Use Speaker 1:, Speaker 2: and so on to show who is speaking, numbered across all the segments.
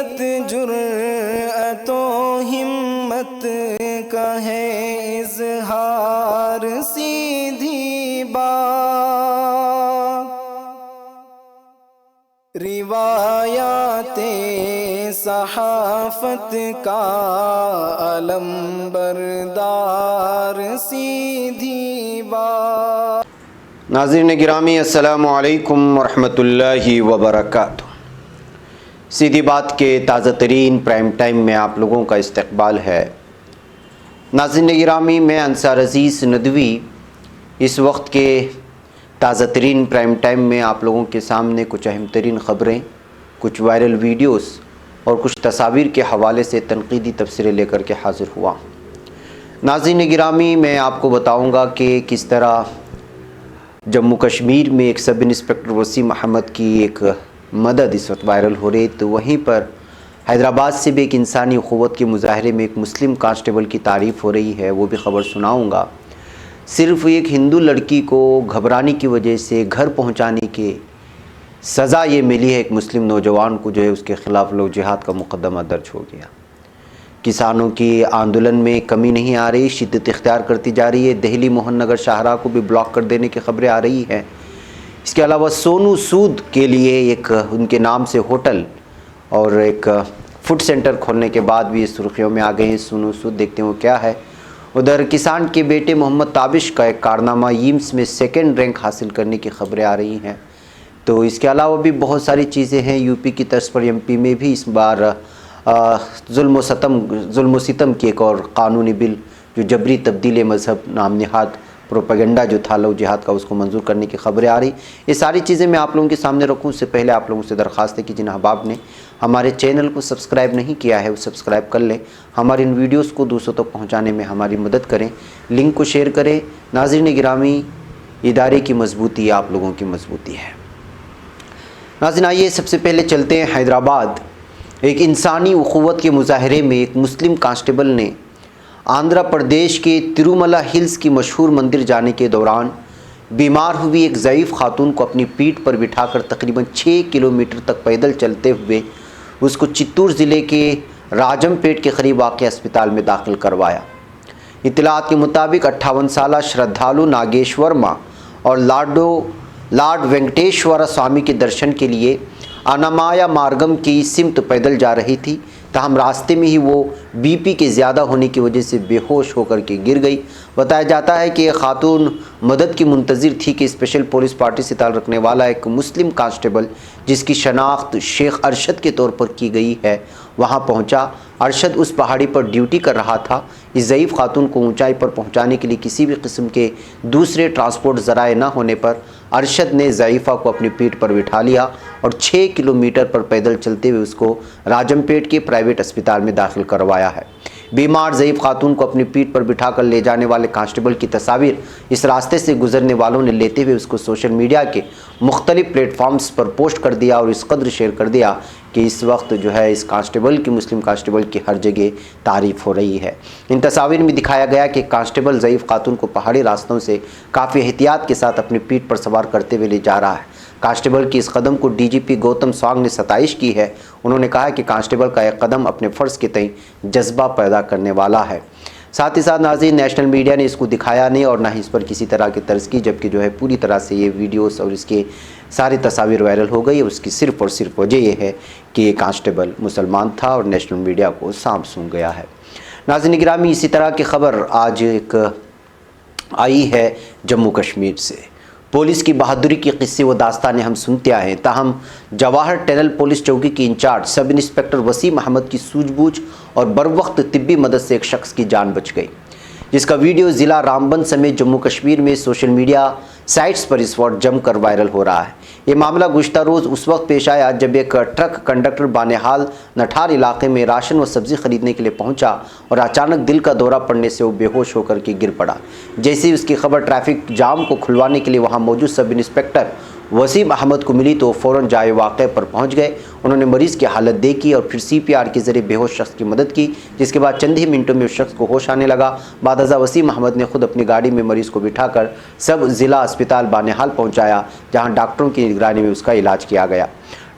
Speaker 1: حقیقت جرأت و ہمت کا ہے اظہار، سیدھی بات روایات صحافت کا علم بردار، سیدھی بات۔
Speaker 2: ناظرین گرامی السلام علیکم ورحمۃ اللہ وبرکاتہ۔ سیدھی بات کے تازہ ترین پرائم ٹائم میں آپ لوگوں کا استقبال ہے۔ ناظرین گرامی، میں انصار عزیز ندوی اس وقت کے تازہ ترین پرائم ٹائم میں آپ لوگوں کے سامنے کچھ اہم ترین خبریں، کچھ وائرل ویڈیوز اور کچھ تصاویر کے حوالے سے تنقیدی تبصرے لے کر کے حاضر ہوا۔ ناظرین گرامی، میں آپ کو بتاؤں گا کہ کس طرح جموں کشمیر میں ایک سب انسپکٹر وسیم احمد کی ایک مدد اس وقت وائرل ہو رہی، تو وہیں پر حیدرآباد سے بھی ایک انسانی اخوت کے مظاہرے میں ایک مسلم کانسٹیبل کی تعریف ہو رہی ہے، وہ بھی خبر سناؤں گا۔ صرف ایک ہندو لڑکی کو گھبرانے کی وجہ سے گھر پہنچانے کی سزا یہ ملی ہے، ایک مسلم نوجوان کو جو ہے اس کے خلاف لو جہاد کا مقدمہ درج ہو گیا۔ کسانوں کی آندولن میں کمی نہیں آ رہی، شدت اختیار کرتی جا رہی ہے۔ دہلی موہن نگر شاہراہ کو بھی بلاک کر دینے کی خبریں آ رہی ہیں۔ اس کے علاوہ سونو سود کے لیے ایک ان کے نام سے ہوٹل اور ایک فوڈ سینٹر کھولنے کے بعد بھی یہ سرخیوں میں آ گئے ہیں۔ سونو سود دیکھتے ہیں وہ کیا ہے۔ ادھر کسان کے بیٹے محمد تابش کا ایک کارنامہ، ایمس میں 2nd رینک حاصل کرنے کی خبریں آ رہی ہیں۔ تو اس کے علاوہ بھی بہت ساری چیزیں ہیں۔ یو پی کی طرز پر ایم پی میں بھی اس بار ظلم و ستم کی ایک اور قانونی بل، جو جبری تبدیل مذہب نام نہاد پروپیگنڈا جو تھا لو جہاد کا، اس کو منظور کرنے کی خبریں آ رہی۔ یہ ساری چیزیں میں آپ لوگوں کے سامنے رکھوں اس سے پہلے آپ لوگوں سے درخواست ہے کہ جن احباب نے ہمارے چینل کو سبسکرائب نہیں کیا ہے وہ سبسکرائب کر لیں، ہمارے ان ویڈیوز کو دوسروں تک پہنچانے میں ہماری مدد کریں، لنک کو شیئر کریں۔ ناظرین گرامی، ادارے کی مضبوطی آپ لوگوں کی مضبوطی ہے۔ ناظرین آئیے سب سے پہلے چلتے ہیں حیدرآباد۔ ایک انسانی اخوت کے مظاہرے میں ایک مسلم کانسٹیبل نے آندھرا پردیش کے تروملا ہلز کی مشہور مندر جانے کے دوران بیمار ہوئی ایک ضعیف خاتون کو اپنی پیٹھ پر بٹھا کر تقریباً 6 کلومیٹر تک پیدل چلتے ہوئے اس کو چتور ضلع کے راجم پیٹ کے قریب واقع اسپتال میں داخل کروایا۔ اطلاعات کے مطابق 58 سالہ شردھالو ناگیشور ماں اور لارڈ وینکٹیشور سوامی کے درشن کے لیے انامایا مارگم کی سمت پیدل جا رہی تھی، تاہم راستے میں ہی وہ بی پی کے زیادہ ہونے کی وجہ سے بے ہوش ہو کر کے گر گئی۔ بتایا جاتا ہے کہ یہ خاتون مدد کی منتظر تھی کہ اسپیشل پولیس پارٹی سے تعلق رکھنے والا ایک مسلم کانسٹیبل جس کی شناخت شیخ ارشد کے طور پر کی گئی ہے وہاں پہنچا۔ ارشد اس پہاڑی پر ڈیوٹی کر رہا تھا۔ اس ضعیف خاتون کو اونچائی پر پہنچانے کے لیے کسی بھی قسم کے دوسرے ٹرانسپورٹ ذرائع نہ ہونے پر ارشد نے ضعیفہ کو اپنی پیٹھ پر بٹھا لیا اور 6 کلومیٹر پر پیدل چلتے ہوئے اس کو راجم پیٹ کے پرائیویٹ اسپتال میں داخل کروایا ہے۔ بیمار ضعیف خاتون کو اپنی پیٹھ پر بٹھا کر لے جانے والے کانسٹیبل کی تصاویر اس راستے سے گزرنے والوں نے لیتے ہوئے اس کو سوشل میڈیا کے مختلف پلیٹ فارمز پر پوسٹ کر دیا اور اس قدر شیئر کر دیا کہ اس وقت جو ہے اس کانسٹیبل کی، مسلم کانسٹیبل کی ہر جگہ تعریف ہو رہی ہے۔ ان تصاویر میں دکھایا گیا کہ کانسٹیبل ضعیف خاتون کو پہاڑی راستوں سے کافی احتیاط کے ساتھ اپنی پیٹھ پر سوار کرتے ہوئے لے جا رہا ہے۔ کانسٹیبل کی اس قدم کو ڈی جی پی گوتم سوانگ نے ستائش کی ہے۔ انہوں نے کہا کہ کانسٹیبل کا ایک قدم اپنے فرض کے تئیں جذبہ پیدا کرنے والا ہے۔ ساتھ ہی ساتھ ناظرین، نیشنل میڈیا نے اس کو دکھایا نہیں اور نہ ہی اس پر کسی طرح کی طرز کی، جبکہ جو ہے پوری طرح سے یہ ویڈیوز اور اس کے ساری تصاویر وائرل ہو گئی اور اس کی صرف اور صرف وجہ یہ ہے کہ یہ کانسٹیبل مسلمان تھا اور نیشنل میڈیا کو سانپ سونگ گیا ہے۔ ناظرین گرامی، اسی طرح کی خبر آج ایک آئی ہے جموں کشمیر سے۔ پولیس کی بہادری کی قصے و داستانیں ہم سنتے آئے ہیں، تاہم جواہر ٹنل پولیس چوکی کی incharge sub inspector Waseem Ahmed کی سوجھ بوجھ اور بروقت طبی مدد سے ایک شخص کی جان بچ گئی، جس کا ویڈیو ضلع رامبن سمیت جموں کشمیر میں سوشل میڈیا سائٹس پر اس وقت جم کر وائرل ہو رہا ہے۔ یہ معاملہ گزشتہ روز اس وقت پیش آیا جب ایک ٹرک کنڈکٹر بانہال نٹھار علاقے میں راشن و سبزی خریدنے کے لیے پہنچا اور اچانک دل کا دورہ پڑنے سے وہ بے ہوش ہو کر کے گر پڑا۔ جیسے ہی اس کی خبر ٹریفک جام کو کھلوانے کے لیے وہاں موجود سب انسپکٹر وسیم احمد کو ملی تو وہ فوراً جائے واقعے پر پہنچ گئے۔ انہوں نے مریض کی حالت دیکھی اور پھر CPR کے ذریعے بے ہوش شخص کی مدد کی، جس کے بعد چند ہی منٹوں میں اس شخص کو ہوش آنے لگا۔ بعد ازاں وسیم احمد نے خود اپنی گاڑی میں مریض کو بٹھا کر سب ضلع اسپتال بانہال پہنچایا، جہاں ڈاکٹروں کی نگرانی میں اس کا علاج کیا گیا۔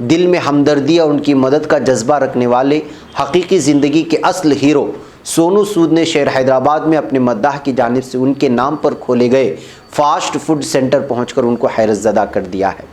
Speaker 2: دل میں ہمدردی اور ان کی مدد کا جذبہ رکھنے والے حقیقی زندگی کے اصل ہیرو سونو سود نے شہر حیدرآباد میں اپنے مداح کی جانب سے ان کے نام پر کھولے گئے فاسٹ فوڈ سینٹر پہنچ کر ان کو حیرت زدہ کر دیا ہے۔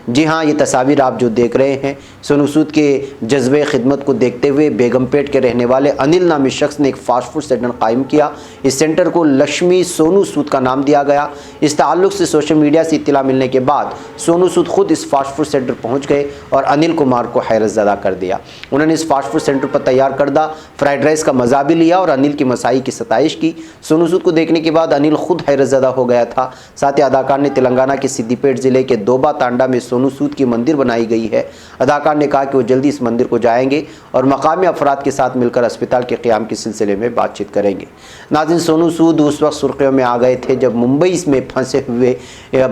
Speaker 2: جی ہاں، یہ تصاویر آپ جو دیکھ رہے ہیں، سونو سود کے جذبہ خدمت کو دیکھتے ہوئے بیگم پیٹ کے رہنے والے انل نامی شخص نے ایک فاسٹ فوڈ سینٹر قائم کیا۔ اس سینٹر کو لکشمی سونو سود کا نام دیا گیا۔ اس تعلق سے سوشل میڈیا سے اطلاع ملنے کے بعد سونو سود خود اس فاسٹ فوڈ سینٹر پہنچ گئے اور انل کمار کو حیرت زدہ کر دیا۔ انہوں نے اس فاسٹ فوڈ سینٹر پر تیار کردہ فرائیڈ رائس کا مزہ بھی لیا اور انل کی مساعی کی ستائش کی۔ سونو سود کو دیکھنے کے بعد انل خود حیرت زدہ ہو گیا تھا۔ ساتھ ہی اداکار نے تلنگانہ کے سدی پیٹ ضلع کے دوبا تانڈا میں سونو سود کی مندر بنائی گئی ہے۔ اداکار نے کہا کہ وہ جلدی اس مندر کو جائیں گے اور مقامی افراد کے ساتھ مل کر اسپتال کے قیام کے سلسلے میں بات چیت کریں گے۔ ناظرین، سونو سود اس وقت سرخیوں میں آ گئے تھے جب ممبئی میں پھنسے ہوئے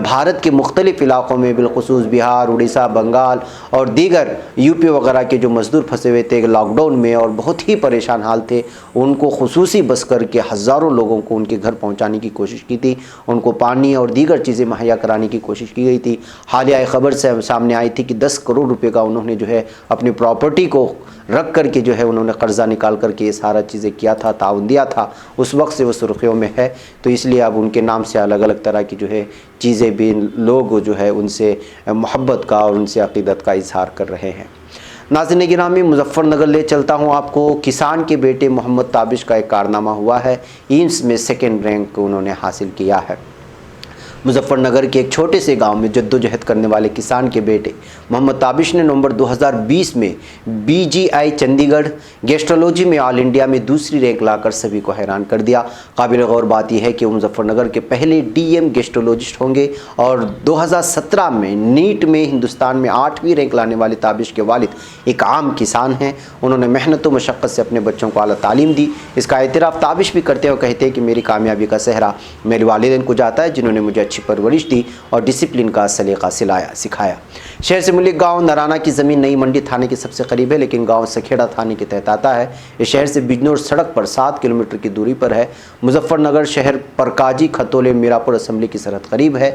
Speaker 2: بھارت کے مختلف علاقوں میں بالخصوص بہار، اڑیسہ، بنگال اور دیگر یو پی وغیرہ کے جو مزدور پھنسے ہوئے تھے لاک ڈاؤن میں اور بہت ہی پریشان حال تھے، ان کو خصوصی بس کر کے ہزاروں لوگوں کو ان کے گھر پہنچانے کی کوشش کی تھی، ان کو پانی اور دیگر چیزیں مہیا کرانے کی کوشش کی گئی تھی۔ حالیہ خبر سے سامنے آئی تھی کہ 10 کروڑ روپے کا انہوں نے جو ہے اپنی پراپرٹی کو رکھ کر کے جو ہے انہوں نے قرضہ نکال کر کے یہ سارا چیزیں کیا تھا، تعاون دیا تھا۔ اس وقت سے وہ سرخیوں میں ہے، تو اس لیے اب ان کے نام سے الگ الگ طرح کی جو ہے چیزیں بھی لوگ جو ہے ان سے محبت کا اور ان سے عقیدت کا اظہار کر رہے ہیں۔ ناظرین گرامی، مظفر نگر لے چلتا ہوں آپ کو۔ کسان کے بیٹے محمد تابش کا ایک کارنامہ ہوا ہے، ایمس میں 2nd رینک انہوں نے حاصل کیا ہے۔ مظفر نگر کے ایک چھوٹے سے گاؤں میں جدوجہد کرنے والے کسان کے بیٹے محمد تابش نے نومبر 2020 میں BGI چندی گڑھ گیسٹرولوجی میں آل انڈیا میں 2ری رینک لا کر سبھی کو حیران کر دیا۔ قابل غور بات یہ ہے کہ وہ مظفر نگر کے پہلے DM گیسٹرولوجسٹ ہوں گے اور 2017 میں نیٹ میں ہندوستان میں 8ویں رینک لانے والے تابش کے والد ایک عام کسان ہیں۔ انہوں نے محنت و مشقت سے اپنے بچوں کو اعلیٰ تعلیم دی۔ اس کا اعتراف تابش بھی کرتے ہیں اور کہتے ہیں کہ میری کامیابی کا سہرا میرے والدین کو جاتا ہے، جنہوں نے مجھے اچھی پرورش دی اور ڈسپلن کا سلیقہ سکھایا۔ شہر سے ملک گاؤں نرانہ کی زمین نئی منڈی تھانے کے سب سے قریب ہے، لیکن گاؤں سکھیڑا تھانے کے تحت آتا ہے۔ یہ شہر سے بجنور سڑک پر 7 کلومیٹر کی دوری پر ہے۔ مظفر نگر شہر پر کاجی، کھتولے، میراپور اسمبلی کی سرحد قریب ہے۔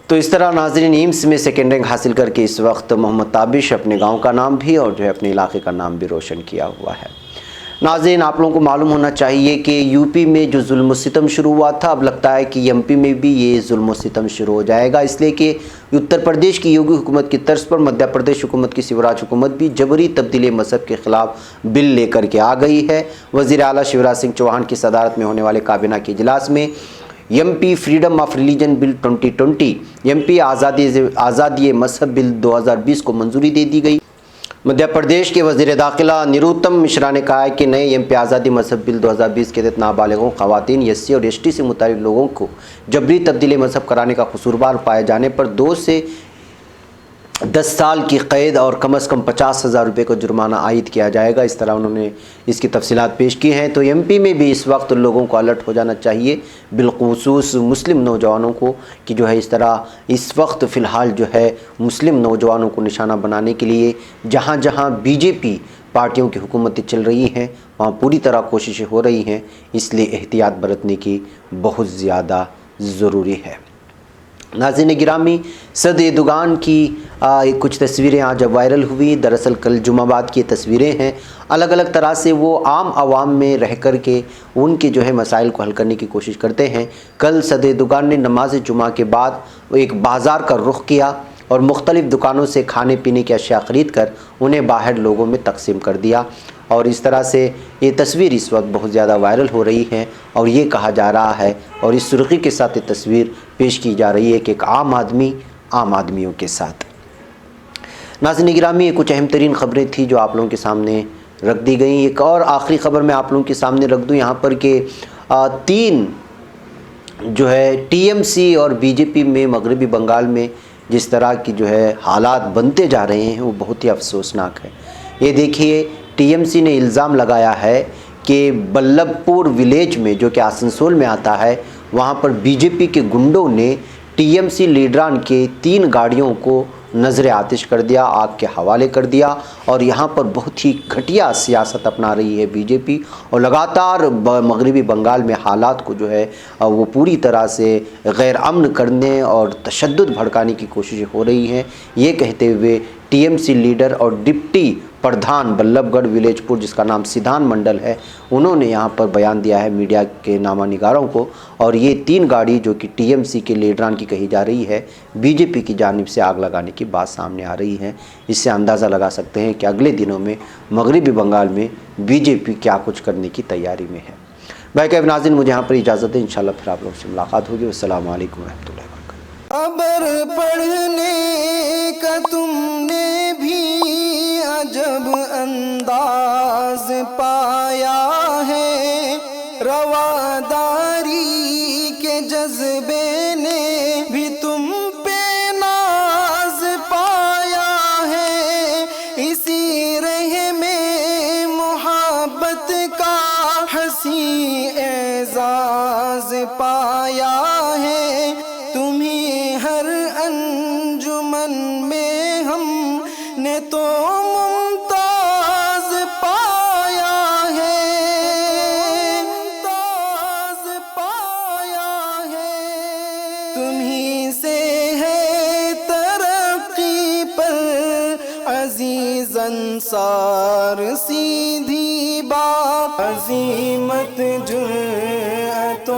Speaker 2: تو اس طرح ناظرین، ایمس میں 2nd رینک حاصل کر کے اس وقت محمد تابش اپنے گاؤں کا نام بھی اور جو ہے اپنے علاقے کا نام بھی روشن کیا ہوا ہے۔ ناظرین، آپ لوگوں کو معلوم ہونا چاہیے کہ UP میں جو ظلم و ستم شروع ہوا تھا، اب لگتا ہے کہ MP میں بھی یہ ظلم و ستم شروع ہو جائے گا، اس لیے کہ اتر پردیش کی یوگی حکومت کی طرز پر مدھیہ پردیش حکومت کی شیوراج حکومت بھی جبری تبدیلی مذہب کے خلاف بل لے کر کے آ گئی ہے۔ وزیر اعلیٰ شیوراج سنگھ چوہان کی صدارت میں ہونے والے کابینہ کے اجلاس میں MP freedom of religion bill 2020، MP آزادی مذہب بل 2020 کو منظوری دے دی گئی۔ مدھیہ پردیش کے وزیر داخلہ نروتم مشرا نے کہا ہے کہ نئے MP آزادی مذہب بل 2020 کے تحت نابالغوں، خواتین، SC اور ST سے متعلق لوگوں کو جبری تبدیلی مذہب کرانے کا قصوروار پائے جانے پر 2 سے 10 سال کی قید اور کم از کم 50,000 روپے کا جرمانہ عائد کیا جائے گا۔ اس طرح انہوں نے اس کی تفصیلات پیش کی ہیں۔ تو MP میں بھی اس وقت لوگوں کو الرٹ ہو جانا چاہیے، بالخصوص مسلم نوجوانوں کو، کہ جو ہے اس طرح اس وقت فی الحال جو ہے مسلم نوجوانوں کو نشانہ بنانے کے لیے جہاں جہاں BJP پارٹیوں کی حکومتیں چل رہی ہیں وہاں پوری طرح کوششیں ہو رہی ہیں، اس لیے احتیاط برتنے کی بہت زیادہ ضروری ہے۔ ناظرین گرامی، صد ایردوغان کی کچھ تصویریں آج وائرل ہوئی۔ دراصل کل جمعہ بعد کی تصویریں ہیں، الگ الگ طرح سے وہ عام عوام میں رہ کر کے ان کے جو ہے مسائل کو حل کرنے کی کوشش کرتے ہیں۔ کل صد ایردوغان نے نماز جمعہ کے بعد ایک بازار کا رخ کیا اور مختلف دکانوں سے کھانے پینے کی اشیاء خرید کر انہیں باہر لوگوں میں تقسیم کر دیا، اور اس طرح سے یہ تصویر اس وقت بہت زیادہ وائرل ہو رہی ہے، اور یہ کہا جا رہا ہے اور اس سرخی کے ساتھ یہ تصویر پیش کی جا رہی ہے کہ ایک عام آدمی عام آدمیوں کے ساتھ۔ ناظرین گرامی، یہ کچھ اہم ترین خبریں تھیں جو آپ لوگوں کے سامنے رکھ دی گئیں۔ ایک اور آخری خبر میں آپ لوگوں کے سامنے رکھ دوں یہاں پر کہ 3 جو ہے TMC اور BJP میں مغربی بنگال میں جس طرح کی جو ہے حالات بنتے جا رہے ہیں وہ بہت ہی افسوسناک ہے۔ یہ دیکھیے، TMC نے الزام لگایا ہے کہ بلب پور ولیج میں جو کہ آسنسول میں آتا ہے، وہاں پر BJP کے گنڈوں نے TMC لیڈران کے 3 گاڑیوں کو نظر آتش کر دیا، آگ کے حوالے کر دیا، اور یہاں پر بہت ہی گھٹیا سیاست اپنا رہی ہے BJP، اور لگاتار مغربی بنگال میں حالات کو جو ہے وہ پوری طرح سے غیر امن کرنے اور تشدد بھڑکانے کی کوششیں ہو رہی ہیں۔ یہ کہتے ہوئے TMC لیڈر اور ڈپٹی پردھان بلبھ گڑھ ولیج پور جس کا نام سدھان منڈل ہے، انہوں نے یہاں پر بیان دیا ہے میڈیا کے نامہ نگاروں کو، اور یہ 3 گاڑی جو کہ TMC کے لیڈران کی کہی جا رہی ہے BJP کی جانب سے آگ لگانے کی بات سامنے آ رہی ہے۔ اس سے اندازہ لگا سکتے ہیں کہ اگلے دنوں میں مغربی بنگال میں BJP کیا کچھ کرنے کی تیاری میں ہے۔ بھائی کہ ناظرین مجھے یہاں پر اجازت ہے، انشاءاللہ پھر آپ لوگوں سے ملاقات ہوگی۔ السلام علیکم ورحمۃ اللہ وبرکاتہ۔
Speaker 1: خبر پڑھنے کا تم نے بھی عجب انداز پایا ہے، رواداری کے جذبے نے بھی تم پہ ناز پایا ہے، اسی رہ میں محبت کا حسین اعزاز پایا ہے، تمہیں ہر انجمن میں ہم نے تو ممتاز پایا ہے، ممتاز پایا ہے، تمہیں سے ہے ترقی پر عزیز انصار، سیدھی بات عظیمت جرأت و